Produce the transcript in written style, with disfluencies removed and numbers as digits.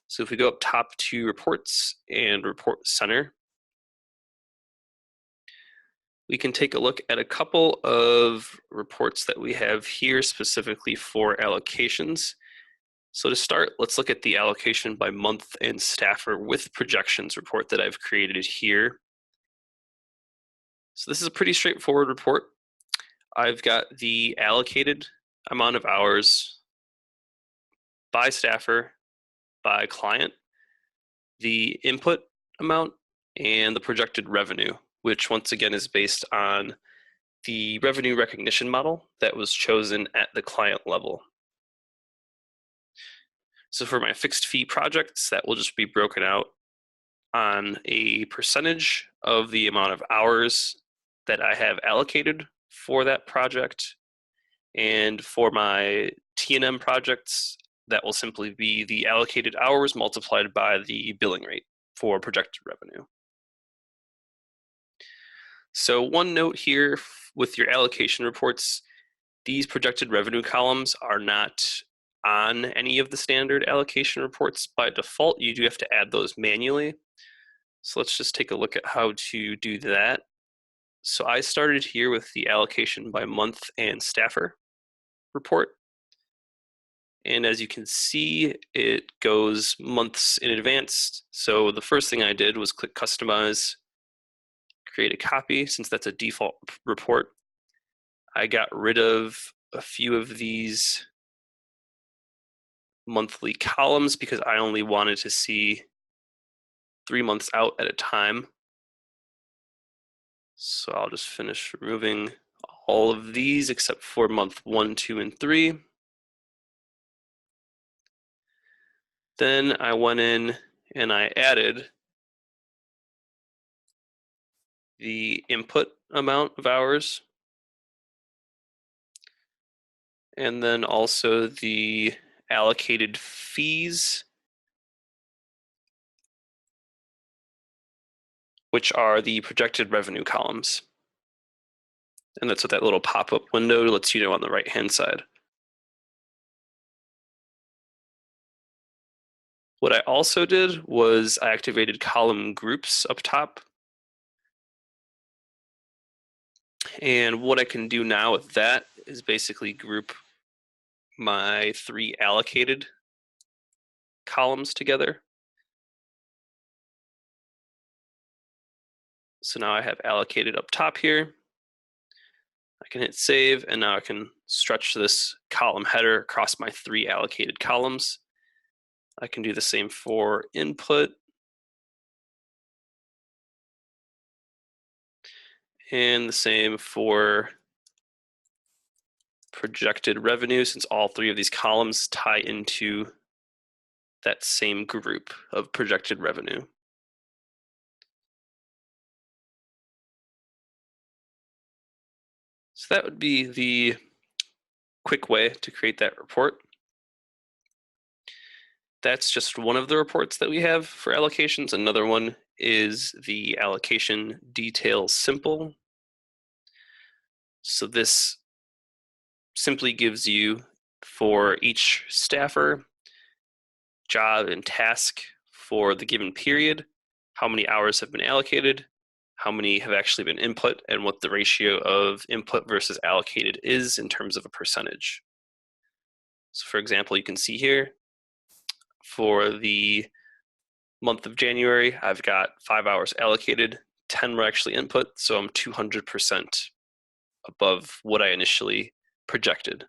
So if we go up top to reports and report center, we can take a look at a couple of reports that we have here specifically for allocations. So to start, let's look at the allocation by month and staffer with projections report that I've created here. So this is a pretty straightforward report. I've got the allocated amount of hours by staffer, by client, the input amount, and the projected revenue, which once again is based on the revenue recognition model that was chosen at the client level. So for my fixed fee projects, that will just be broken out on a percentage of the amount of hours that I have allocated for that project. And for my T&M projects, that will simply be the allocated hours multiplied by the billing rate for projected revenue. So one note here with your allocation reports, these projected revenue columns are not on any of the standard allocation reports. By default, you do have to add those manually. So let's just take a look at how to do that. So I started here with the allocation by month and staffer report. And as you can see, it goes months in advance. So the first thing I did was click Customize, create a copy, since that's a default report. I got rid of a few of these monthly columns because I only wanted to see 3 months out at a time. So I'll just finish removing all of these except for month 1, 2, and 3. Then I went in and I added the input amount of hours, and then also the allocated fees, which are the projected revenue columns. And that's what that little pop-up window lets you know on the right-hand side. What I also did was I activated column groups up top. And what I can do now with that is basically group my 3 allocated columns together. So now I have allocated up top here. I can hit save, and now I can stretch this column header across my 3 allocated columns. I can do the same for input. And the same for projected revenue, since all 3 of these columns tie into that same group of projected revenue. So that would be the quick way to create that report. That's just one of the reports that we have for allocations. Another one is the Allocation Details Simple. So this simply gives you, for each staffer, job and task for the given period, how many hours have been allocated, how many have actually been input, and what the ratio of input versus allocated is in terms of a percentage. So for example, you can see here, for the month of January, I've got 5 hours allocated, 10 were actually input, so I'm 200% above what I initially projected.